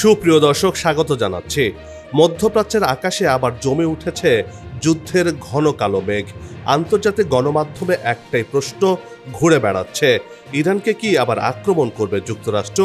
সুপ্রিয় দর্শক, স্বাগত জানাচ্ছি। মধ্যপ্রাচ্যের আকাশে আবার জমে উঠেছে যুদ্ধের ঘন কালো মেঘ। আন্তর্জাতিক গণমাধ্যমে একটাই প্রশ্ন ঘুরে বেড়াচ্ছে, ইরানকে কি আবার আক্রমণ করবে যুক্তরাষ্ট্র?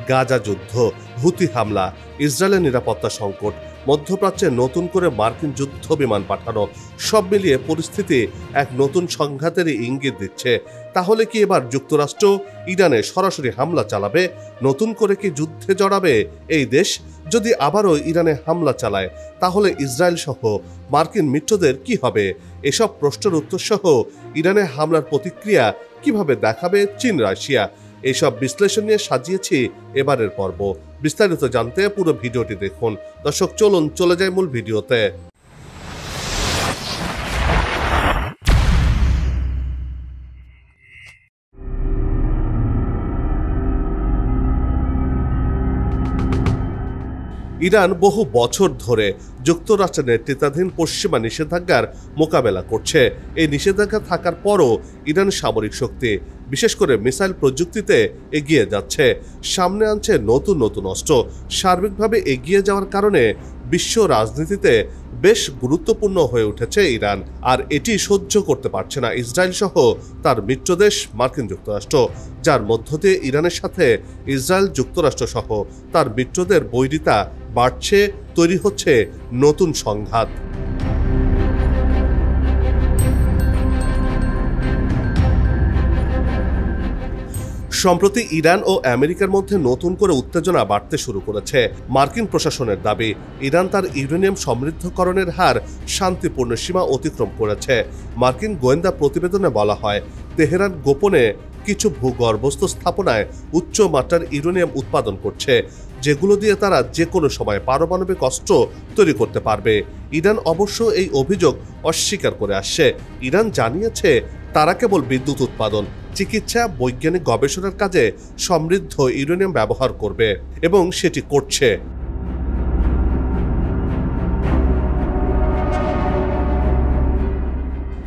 গাজা যুদ্ধ, হুতি হামলা, ইসরায়েলের নিরাপত্তা সংকট, মধ্যপ্রাচ্যে নতুন করে মার্কিন যুদ্ধ বিমান পাঠানো, সব মিলিয়ে পরিস্থিতি এক নতুন সংঘাতেরই ইঙ্গিত দিচ্ছে। তাহলে কি এবার যুক্তরাষ্ট্র ইরানে সরাসরি হামলা চালাবে? নতুন করে কি যুদ্ধে জড়াবে এই দেশ? যদি আবারও ইরানে হামলা চালায়, তাহলে ইসরায়েল সহ মার্কিন মিত্রদের কি হবে? এসব প্রশ্নের উত্তর সহ ইরানে হামলার প্রতিক্রিয়া কিভাবে দেখাবে চীন, রাশিয়া, এইসব বিশ্লেষণ নিয়ে সাজিয়েছি এবারের পর্ব। বিস্তারিত জানতে পুরো ভিডিওটি দেখুন। দর্শক, চলুন চলে যাই মূল ভিডিওতে। ইরান বহু বছর ধরে যুক্তরাষ্ট্রের নেতৃত্বাধীন পশ্চিমা নিষেধাজ্ঞার মোকাবেলা করছে। এই নিষেধাজ্ঞা থাকার পরও ইরান সামরিক শক্তি, বিশেষ করে মিসাইল প্রযুক্তিতে এগিয়ে যাচ্ছে, সামনে আনছে নতুন নতুন অস্ত্র। সার্বিকভাবে এগিয়ে যাওয়ার কারণে বিশ্ব রাজনীতিতে বেশ গুরুত্বপূর্ণ হয়ে উঠেছে ইরান। আর এটি সহ্য করতে পারছে না ইসরায়েল সহ তার মিত্রদেশ মার্কিন যুক্তরাষ্ট্র, যার মধ্য দিয়ে ইরানের সাথে ইসরায়েল, যুক্তরাষ্ট্র সহ তার মিত্রদের বৈরিতা বাড়ছে, তৈরি হচ্ছে নতুন সংঘাত। সম্প্রতি ইরান ও আমেরিকার মধ্যে নতুন করে উত্তেজনা বাড়তে শুরু করেছে। মার্কিন প্রশাসনের দাবি, ইরান তার ইউরেনিয়াম সমৃদ্ধকরণের হার শান্তিপূর্ণ সীমা অতিক্রম করেছে। মার্কিন গোয়েন্দা প্রতিবেদনে বলা হয়, তেহরান গোপনে কিছু ভূগর্ভস্থ স্থাপনায় উচ্চ মাত্রার ইউরেনিয়াম উৎপাদন করছে, যেগুলো দিয়ে তারা যে কোনো সময় পারমাণবিক অস্ত্র তৈরি করতে পারবে। ইরান অবশ্য এই অভিযোগ অস্বীকার করে আসছে। ইরান জানিয়েছে তারা কেবল বিদ্যুৎ উৎপাদন, চিকিৎসা, বৈজ্ঞানিক গবেষণার কাজে সমৃদ্ধ ইউরেনিয়াম ব্যবহার করবে এবং সেটি করছে।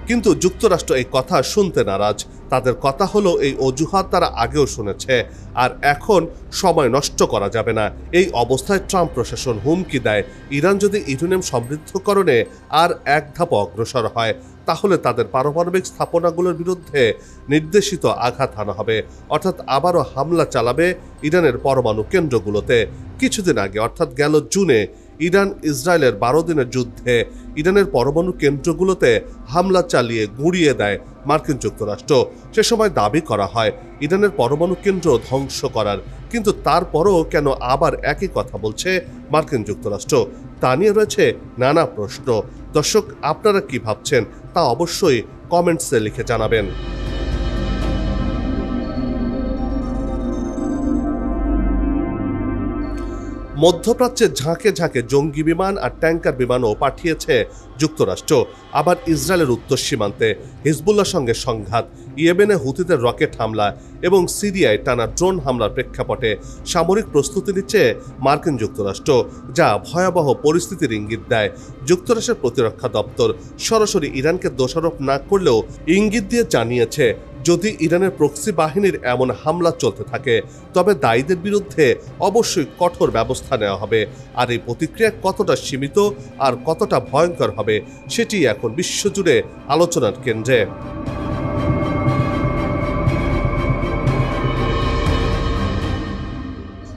কিন্তু যুক্তরাষ্ট্র এই কথা শুনতে নারাজ। তাদের কথা হলো, এই অজুহাত তারা আগেও শুনেছে, আর এখন সময় নষ্ট করা যাবে না। এই অবস্থায় ট্রাম্প প্রশাসন হুমকি দেয়, ইরান যদি ইউরেনিয়াম সমৃদ্ধকরণে আর এক ধাপ অগ্রসর হয়, তাহলে তাদের পারমাণবিক স্থাপনাগুলোর বিরুদ্ধে নির্দেশিত আঘাত হানা হবে, অর্থাৎ আবারও হামলা চালাবে ইরানের পরমাণু কেন্দ্রগুলোতে। কিছুদিন আগে, অর্থাৎ গেল জুনে, ইরান ইসরায়েলের 12 দিনের যুদ্ধে ইরানের পরমাণু কেন্দ্রগুলোতে হামলা চালিয়ে গুঁড়িয়ে দেয় মার্কিন যুক্তরাষ্ট্র। সে সময় দাবি করা হয় ইরানের পরমাণু কেন্দ্র ধ্বংস করার, কিন্তু তারপরও কেন আবার একই কথা বলছে মার্কিন যুক্তরাষ্ট্র? তা নিয়ে রয়েছে নানা প্রশ্ন। দর্শক, আপনারা কি ভাবছেন তা অবশ্যই কমেন্টসে লিখে জানাবেন। মধ্যপ্রাচ্যে ঝাঁকে ঝাঁকে জঙ্গি বিমান আর ট্যাঙ্কার বিমানও পাঠিয়েছে যুক্তরাষ্ট্র। আবার ইসরায়েলের উত্তর সীমান্তে হিজবুল্লাহর সঙ্গে সংঘাত, ইয়েমেনে হুতিদের রকেট হামলা এবং সিরিয়ায় টানা ড্রোন হামলার প্রেক্ষাপটে সামরিক প্রস্তুতি নিচ্ছে মার্কিন যুক্তরাষ্ট্র, যা ভয়াবহ পরিস্থিতির ইঙ্গিত দেয়। যুক্তরাষ্ট্রের প্রতিরক্ষা দপ্তর সরাসরি ইরানকে দোষারোপ না করলেও ইঙ্গিত দিয়ে জানিয়েছে, যদি ইরানের প্রক্সি বাহিনীর এমন হামলা চলতে থাকে, তবে দায়ীদের বিরুদ্ধে অবশ্যই কঠোর ব্যবস্থা নেওয়া হবে। আর এই প্রতিক্রিয়া কতটা সীমিত আর কতটা ভয়ঙ্কর হবে, সেটি এখন বিশ্বজুড়ে আলোচনার কেন্দ্রে।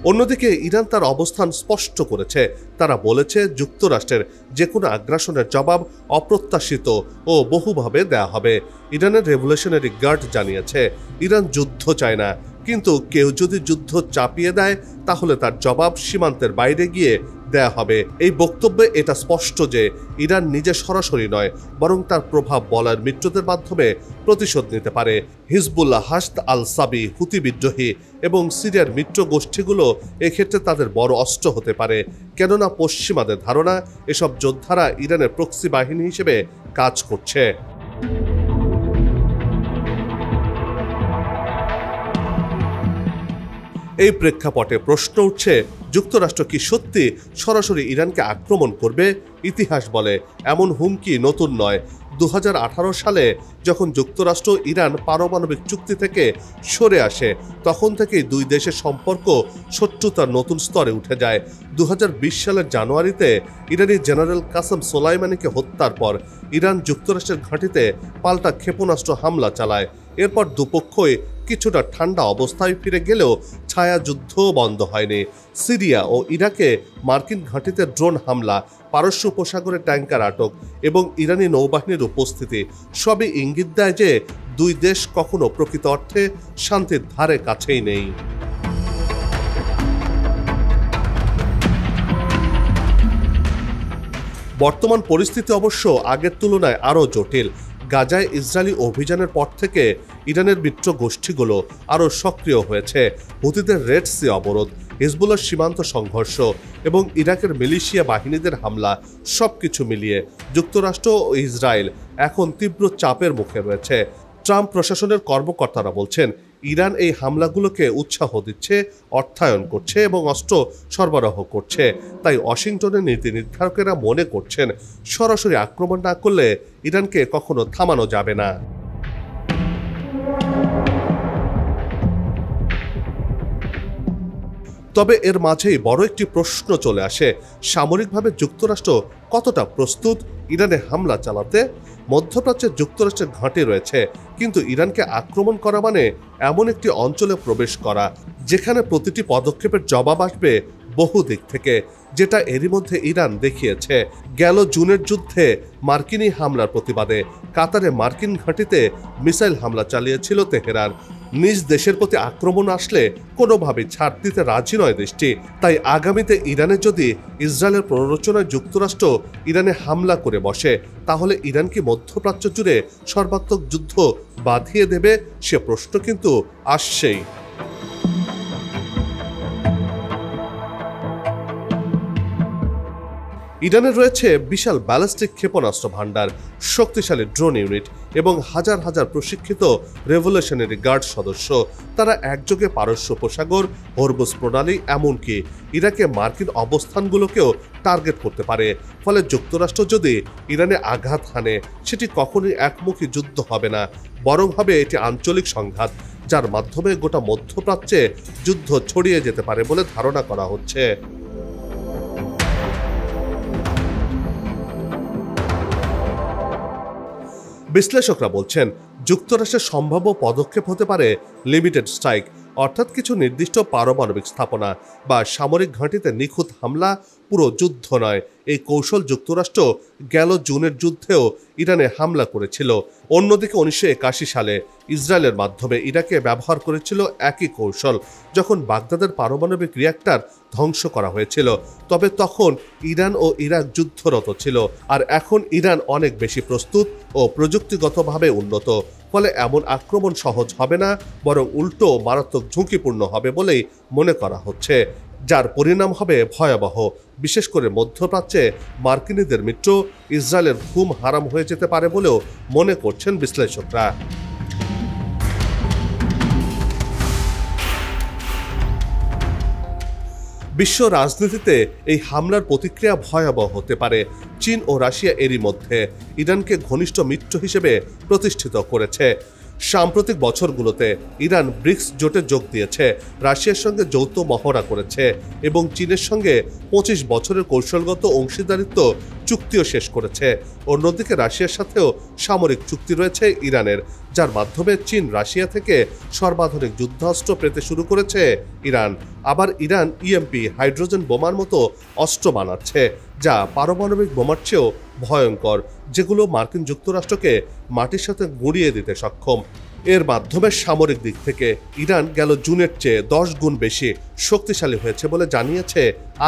অন্যদিকে ইরান তার অবস্থান স্পষ্ট করেছে। তারা বলেছে, যুক্তরাষ্ট্রের যে কোনো আগ্রাসনের জবাব অপ্রত্যাশিত ও বহুভাবে দেয়া হবে। ইরানের রেভলিউশনারি গার্ড জানিয়েছে, ইরান যুদ্ধ চায় না, কিন্তু কেউ যদি যুদ্ধ চাপিয়ে দেয়, তাহলে তার জবাব সীমান্তের বাইরে গিয়ে দেয়া হবে। এই বক্তব্যে এটা স্পষ্ট যে ইরান নিজে সরাসরি নয়, বরং তার প্রভাব বলার মিত্রদের মাধ্যমে প্রতিশোধ নিতে পারে। হিজবুল্লাহ, হাশদ আল সাবি, হুতি বিদ্রোহী এবং সিরিয়ার মিত্র গোষ্ঠীগুলো এক্ষেত্রে তাদের বড় অস্ত্র হতে পারে, কেননা পশ্চিমাদের ধারণা এসব যোদ্ধারা ইরানের প্রক্সি বাহিনী হিসেবে কাজ করছে। এই প্রেক্ষাপটে প্রশ্ন উঠছে, যুক্তরাষ্ট্র কি সত্যি সরাসরি ইরানকে আক্রমণ করবে? ইতিহাস বলে এমন হুমকি নতুন নয়। 2018 সালে যখন যুক্তরাষ্ট্র ইরান পারমাণবিক চুক্তি থেকে সরে আসে, তখন থেকেই দুই দেশের সম্পর্ক শত্রুতার নতুন স্তরে উঠে যায়। 2020 সালের জানুয়ারিতে ইরানি জেনারেল কাসেম সোলাইমানিকে হত্যার পর ইরান যুক্তরাষ্ট্রের ঘাঁটিতে পাল্টা ক্ষেপণাস্ত্র হামলা চালায়। এরপর দুপক্ষই কিছুটা ঠান্ডা অবস্থায় ফিরে গেলেও ছায়াযুদ্ধ বন্ধ হয়নি। সিরিয়া ও ইরাকে মার্কিন ঘাঁটিতে ড্রোন হামলা, পারস্য উপসাগরে ট্যাঙ্কার আটক এবং ইরানি নৌবাহিনীর উপস্থিতি সবই ইঙ্গিত দেয় যে দুই দেশ কখনো প্রকৃত অর্থে শান্তির ধারে কাছেই নেই। বর্তমান পরিস্থিতি অবশ্য আগের তুলনায় আরও জটিল। গাজায় ইসরায়েলি অভিযানের পর থেকে ইরানের মিত্র গোষ্ঠীগুলো আরও সক্রিয় হয়েছে। হুতিদের রেড সি অবরোধ, হিজবুল্লাহর সীমান্ত সংঘর্ষ এবং ইরাকের মিলিশিয়া বাহিনীদের হামলা সবকিছু মিলিয়ে যুক্তরাষ্ট্র ও ইসরায়েল এখন তীব্র চাপের মুখে রয়েছে। ট্রাম্প প্রশাসনের কর্মকর্তারা বলছেন, ইরান এই হামলাগুলোকে উৎসাহ দিচ্ছে, অর্থায়ন করছে এবং অস্ত্র সরবরাহ করছে। তাই ওয়াশিংটনের নীতি নির্ধারকেরা মনে করছেন, সরাসরি আক্রমণ না করলে ইরানকে কখনো থামানো যাবে না। তবে এর মাঝেই বড় একটি প্রশ্ন চলে আসে, সামরিকভাবে যুক্তরাষ্ট্র কতটা প্রস্তুত ইরানে হামলা চালাতে? মধ্যপ্রাচ্যে যুক্তরাষ্ট্রের ঘাঁটি রয়েছে, কিন্তু ইরানকে আক্রমণ করা মানে এমন একটি অঞ্চলে প্রবেশ করা যেখানে প্রতিটি পদক্ষেপের জবাব আসবে বহু দিক থেকে, যেটা এরই মধ্যে ইরান দেখিয়েছে। গেল জুনের যুদ্ধে মার্কিনী হামলার প্রতিবাদে কাতারে মার্কিন ঘাঁটিতে মিসাইল হামলা চালিয়েছিল তেহরান। নিজ দেশের প্রতি আক্রমণ আসলে কোনোভাবেই ছাড় দিতে রাজি নয় দেশটি। তাই আগামীতে ইরানে যদি ইসরায়েলের প্ররোচনায় যুক্তরাষ্ট্র ইরানে হামলা করে বসে, তাহলে ইরান কি মধ্যপ্রাচ্য জুড়ে সর্বাত্মক যুদ্ধ বাঁধিয়ে দেবে? সে প্রশ্ন কিন্তু আসছেই। ইরানের রয়েছে বিশাল ব্যালিস্টিক ক্ষেপণাস্ত্র ভান্ডার, শক্তিশালী ড্রোন ইউনিট এবং হাজার হাজার প্রশিক্ষিত রেভলিউশনারি গার্ড সদস্য। তারা একযোগে পারস্য উপসাগর, হরমুজ প্রণালী, এমনকি ইরাকে মার্কিন অবস্থানগুলোকেও টার্গেট করতে পারে। ফলে যুক্তরাষ্ট্র যদি ইরানে আঘাত হানে, সেটি কখনোই একমুখী যুদ্ধ হবে না, বরং হবে এটি আঞ্চলিক সংঘাত, যার মাধ্যমে গোটা মধ্যপ্রাচ্যে যুদ্ধ ছড়িয়ে যেতে পারে বলে ধারণা করা হচ্ছে। বিশ্লেষকরা বলছেন, যুক্তরাষ্ট্রের সম্ভাব্য পদক্ষেপ হতে পারে লিমিটেড স্ট্রাইক, অর্থাৎ কিছু নির্দিষ্ট পারমাণবিক স্থাপনা বা সামরিক ঘাঁটিতে নিখুঁত হামলা, পুরো যুদ্ধ নয়। এই কৌশল যুক্তরাষ্ট্র গেল জুনের যুদ্ধেও ইরানে হামলা করেছিল। অন্যদিকে 1981 সালে ইসরায়েলের মাধ্যমে ইরাকে ব্যবহার করেছিল একই কৌশল, যখন বাগদাদের পারমাণবিক রিঅ্যাক্টর ধ্বংস করা হয়েছিল। তবে তখন ইরান ও ইরাক যুদ্ধরত ছিল, আর এখন ইরান অনেক বেশি প্রস্তুত ও প্রযুক্তিগতভাবে উন্নত। ফলে এমন আক্রমণ সহজ হবে না, বরং উল্টো মারাত্মক ঝুঁকিপূর্ণ হবে বলেই মনে করা হচ্ছে, যার পরিণাম হবে ভয়াবহ। বিশেষ করে মধ্যপ্রাচ্যে মার্কিনীদের মিত্র ইসরায়েলের ঘুম হারাম হয়ে যেতে পারে বলেও মনে করছেন বিশ্লেষকরা। বিশ্ব রাজনীতিতে এই হামলার প্রতিক্রিয়া ভয়াবহ হতে পারে। চীন ও রাশিয়া এরই মধ্যে ইরানকে ঘনিষ্ঠ মিত্র হিসেবে প্রতিষ্ঠিত করেছে। সাম্প্রতিক বছরগুলোতে ইরান ব্রিক্স জোটে যোগ দিয়েছে, রাশিয়ার সঙ্গে যৌথ মহড়া করেছে এবং চীনের সঙ্গে 25 বছরের কৌশলগত অংশীদারিত্ব চুক্তিও শেষ করেছে। অন্যদিকে রাশিয়ার সাথেও সামরিক চুক্তি রয়েছে ইরানের, যার মাধ্যমে চীন রাশিয়া থেকে সর্বাধুনিক যুদ্ধাস্ত্র পেতে শুরু করেছে ইরান। আবার ইরান ইএমপি হাইড্রোজেন বোমার মতো অস্ত্র বানাচ্ছে, যা পারমাণবিক বোমার চেয়েও ভয়ঙ্কর, যেগুলো মার্কিন যুক্তরাষ্ট্রকে মাটির সাথে গুঁড়িয়ে দিতে সক্ষম। এর মাধ্যমে সামরিক দিক থেকে ইরান গেল জুনের চেয়ে 10 গুণ বেশি শক্তিশালী হয়েছে বলে জানিয়েছে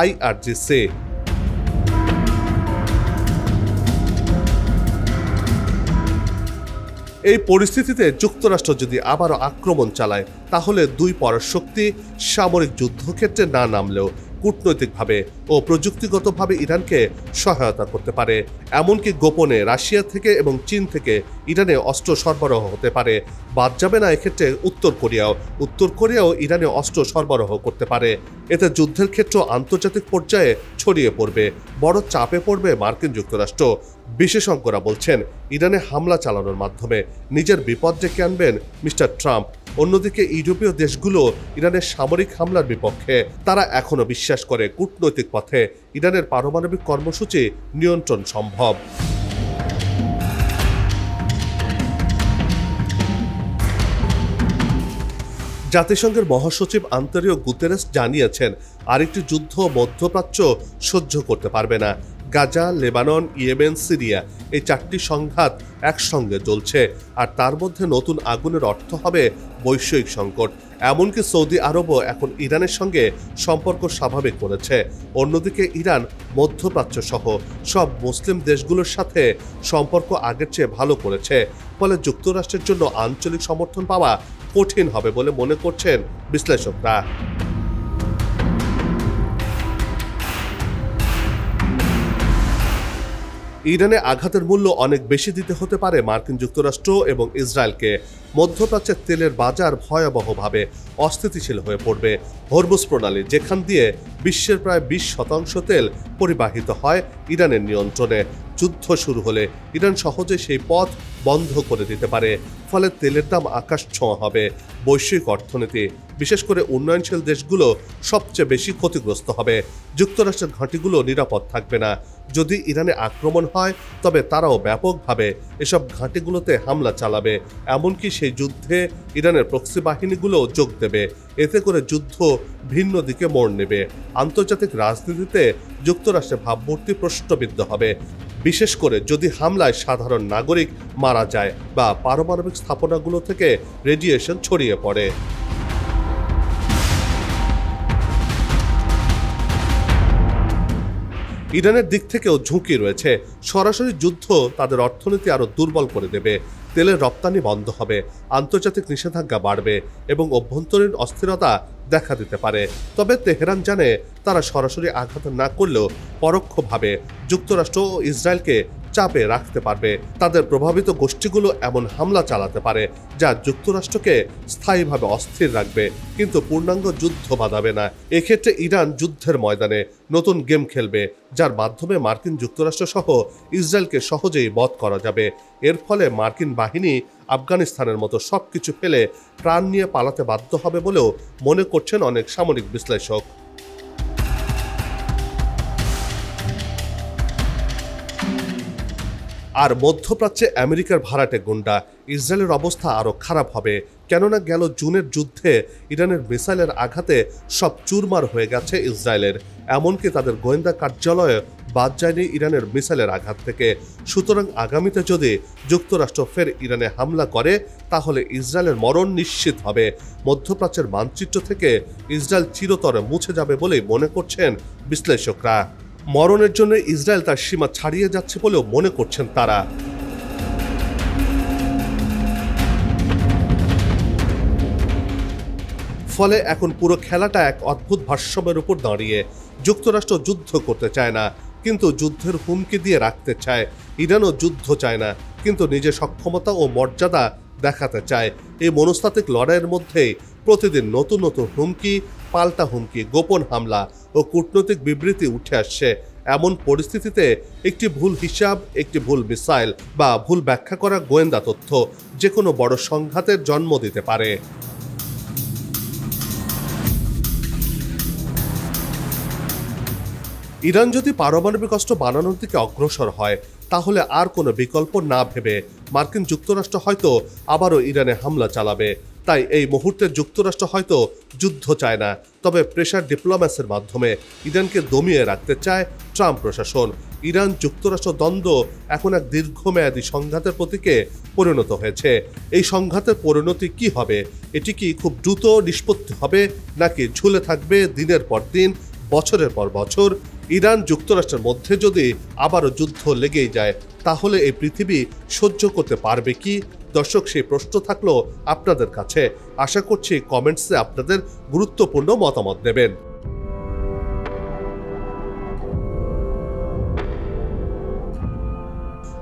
IRGC। এই পরিস্থিতিতে যুক্তরাষ্ট্র যদি আবারও আক্রমণ চালায়, তাহলে দুই পরাশক্তি সামরিক যুদ্ধক্ষেত্রে না নামলেও কূটনৈতিকভাবে ও প্রযুক্তিগতভাবে ইরানকে সহায়তা করতে পারে। এমনকি গোপনে রাশিয়া থেকে এবং চীন থেকে ইরানে অস্ত্র সরবরাহ হতে পারে। বাদ যাবে না এক্ষেত্রে উত্তর কোরিয়াও ইরানে অস্ত্র সরবরাহ করতে পারে। এতে যুদ্ধের ক্ষেত্র আন্তর্জাতিক পর্যায়ে ছড়িয়ে পড়বে, বড় চাপে পড়বে মার্কিন যুক্তরাষ্ট্র। বিশেষজ্ঞরা বলছেন ইরানে হামলা চালানোর মাধ্যমে নিজের বিপদ ডেকে আনবেন মিস্টার ট্রাম্প। অন্যদিকে ইউরোপীয় দেশগুলো ইরানের সামরিক হামলার বিপক্ষে। তারা এখনো বিশ্বাস করে কূটনৈতিক পথে ইরানের পারমাণবিক কর্মসূচি নিয়ন্ত্রণ সম্ভব। জাতিসংঘের মহাসচিব আন্তোনিও গুতেরেস জানিয়েছেন আরেকটি যুদ্ধ মধ্যপ্রাচ্য সহ্য করতে পারবে না। গাজা, লেবানন, ইয়েমেন, সিরিয়া এই 4টি সংঘাত একসঙ্গে চলছে, আর তার মধ্যে নতুন আগুনের অর্থ হবে বৈশ্বিক সংকট। এমনকি সৌদি আরবও এখন ইরানের সঙ্গে সম্পর্ক স্বাভাবিক করেছে। অন্যদিকে ইরান মধ্যপ্রাচ্য সহ সব মুসলিম দেশগুলোর সাথে সম্পর্ক আগের চেয়ে ভালো করেছে। ফলে যুক্তরাষ্ট্রের জন্য আঞ্চলিক সমর্থন পাওয়া কঠিন হবে বলে মনে করছেন বিশ্লেষকরা। ইরানে আঘাতের মূল্য অনেক বেশি দিতে হতে পারে মার্কিন যুক্তরাষ্ট্র এবং ইসরায়েলকে। মধ্যপ্রাচ্যের তেলের বাজার ভয়াবহভাবে অস্থিতিশীল হয়ে পড়বে। হরমুজ প্রণালী, যেখান দিয়ে বিশ্বের প্রায় 20% তেল পরিবাহিত হয় ইরানের নিয়ন্ত্রণে, যুদ্ধ শুরু হলে ইরান সহজে সেই পথ বন্ধ করে দিতে পারে। ফলে তেলের দাম আকাশ ছোঁয়া হবে। বৈশ্বিক অর্থনীতি, বিশেষ করে উন্নয়নশীল দেশগুলো সবচেয়ে বেশি ক্ষতিগ্রস্ত হবে। যুক্তরাষ্ট্রের ঘাঁটিগুলো নিরাপদ থাকবে না। যদি ইরানে আক্রমণ হয় তবে তারাও ব্যাপকভাবে এসব ঘাঁটিগুলোতে হামলা চালাবে। এমনকি সেই যুদ্ধে ইরানের প্রক্সি বাহিনীগুলো যোগ দেবে। এতে করে যুদ্ধ ভিন্ন দিকে মোড় নেবে। আন্তর্জাতিক রাজনীতিতে যুক্তরাষ্ট্রের ভাবমূর্তি প্রশ্নবিদ্ধ হবে, বিশেষ করে যদি হামলায় সাধারণ নাগরিক মারা যায় বা পারমাণবিক স্থাপনাগুলো থেকে রেডিয়েশন ছড়িয়ে পড়ে। ইরানের দিক থেকেও ঝুঁকি রয়েছে। সরাসরি যুদ্ধ তাদের অর্থনীতি আরও দুর্বল করে দেবে। তেলের রপ্তানি বন্ধ হবে, আন্তর্জাতিক নিষেধাজ্ঞা বাড়বে এবং অভ্যন্তরীণ অস্থিরতা দেখা দিতে পারে। তবে তেহরান জানে তারা সরাসরি আঘাত না করলেও পরোক্ষভাবে যুক্তরাষ্ট্র ও ইসরায়েলকে চাপে রাখতে পারবে। তাদের প্রভাবিত গোষ্ঠীগুলো এমন হামলা চালাতে পারে যা যুক্তরাষ্ট্রকে স্থায়ীভাবে অস্থির রাখবে, কিন্তু পূর্ণাঙ্গ যুদ্ধ বাঁধাবে না। এক্ষেত্রে ইরান যুদ্ধের ময়দানে নতুন গেম খেলবে, যার মাধ্যমে মার্কিন যুক্তরাষ্ট্র সহ ইসরায়েলকে সহজেই বধ করা যাবে। এর ফলে মার্কিন বাহিনী আফগানিস্তানের মতো সবকিছু ফেলে প্রাণ নিয়ে পালাতে বাধ্য হবে বলেও মনে করছেন অনেক সামরিক বিশ্লেষক। আর মধ্যপ্রাচ্যে আমেরিকার ভাড়াটে গুন্ডা। ইসরায়েলের অবস্থা আরও খারাপ হবে, কেননা গেল জুনের যুদ্ধে ইরানের মিসাইলের আঘাতে সব চুরমার হয়ে গেছে ইসরায়েলের। এমনকি তাদের গোয়েন্দা কার্যালয়ে বাদ যায়নি ইরানের মিসাইলের আঘাত থেকে। সুতরাং আগামীতে যদি যুক্তরাষ্ট্র ফের ইরানে হামলা করে তাহলে ইসরায়েলের মরণ নিশ্চিত হবে। মধ্যপ্রাচ্যের মানচিত্র থেকে ইসরায়েল চিরতরে মুছে যাবে বলেই মনে করছেন বিশ্লেষকরা। মরণের জন্য ইসরায়েল তার সীমা ছাড়িয়ে যাচ্ছে বলেও মনে করছেন তারা। ফলে এখন পুরো খেলাটা এক অদ্ভুত ভারসাম্যের উপর দাঁড়িয়ে। যুক্তরাষ্ট্র যুদ্ধ করতে চায় না, কিন্তু যুদ্ধের হুমকি দিয়ে রাখতে চায়। ইরানও যুদ্ধ চায় না, কিন্তু নিজের সক্ষমতা ও মর্যাদা দেখাতে চায়। এই মনস্তাত্ত্বিক লড়াইয়ের মধ্যেই প্রতিদিন নতুন নতুন হুমকি, পাল্টা হুমকি, গোপন হামলা ও কূটনৈতিক বিবৃতি উঠে আসছে। এমন পরিস্থিতিতে একটি ভুল হিসাব, একটি ভুল মিসাইল বা ভুল ব্যাখ্যা করা গোয়েন্দা তথ্য যে কোনো বড় সংঘাতের জন্ম দিতে পারে। ইরান যদি পারমাণবিক অস্ত্র বানানোর দিকে অগ্রসর হয় তাহলে আর কোনো বিকল্প না ভেবে মার্কিন যুক্তরাষ্ট্র হয়তো আবারও ইরানে হামলা চালাবে। তাই এই মুহূর্তে যুক্তরাষ্ট্র হয়তো যুদ্ধ চায় না, তবে প্রেশার ডিপ্লোম্যাসির মাধ্যমে ইরানকে দমিয়ে রাখতে চায় ট্রাম্প প্রশাসন। ইরান যুক্তরাষ্ট্র দ্বন্দ্ব এখন এক দীর্ঘমেয়াদী সংঘাতের প্রতীকে পরিণত হয়েছে। এই সংঘাতের পরিণতি কি হবে? এটি কি খুব দ্রুত নিষ্পত্তি হবে, নাকি ঝুলে থাকবে দিনের পর দিন, বছরের পর বছর? ইরান যুক্তরাষ্ট্রের মধ্যে যদি আবারও যুদ্ধ লেগেই যায় তাহলে এই পৃথিবী সহ্য করতে পারবে কি? দর্শক, সেই প্রশ্ন থাকলো আপনাদের কাছে। আশা করছি কমেন্টসে আপনাদের গুরুত্বপূর্ণ মতামত দেবেন।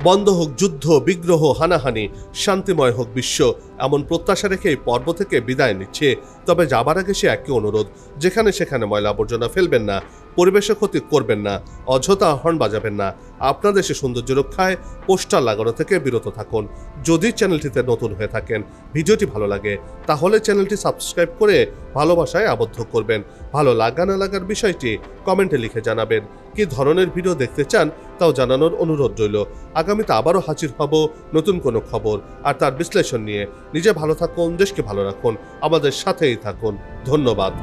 বন্ধ হোক যুদ্ধ, বিগ্রহ, হানাহানি, শান্তিময় হোক বিশ্ব, এমন প্রত্যাশা রেখে এই পর্ব থেকে বিদায় নিচ্ছে। তবে যাবার আগে সে একই অনুরোধ, যেখানে সেখানে ময়লা আবর্জনা ফেলবেন না, পরিবেশের ক্ষতি করবেন না, অযথা হর্ন বাজাবেন না। আপনার দেশের সৌন্দর্য রক্ষায় পোস্টার লাগানো থেকে বিরত থাকুন। যদি চ্যানেলটিতে নতুন হয়ে থাকেন, ভিডিওটি ভালো লাগে, তাহলে চ্যানেলটি সাবস্ক্রাইব করে ভালোবাসায় আবদ্ধ করবেন। ভালো লাগা না লাগার বিষয়টি কমেন্টে লিখে জানাবেন। কি ধরনের ভিডিও দেখতে চান তাও জানানোর অনুরোধ রইল। আগামীতে আবারও হাজির হব নতুন কোনো খবর আর তার বিশ্লেষণ নিয়ে। নিজে ভালো থাকুন, দেশকে ভালো রাখুন, আমাদের সাথেই থাকুন। ধন্যবাদ।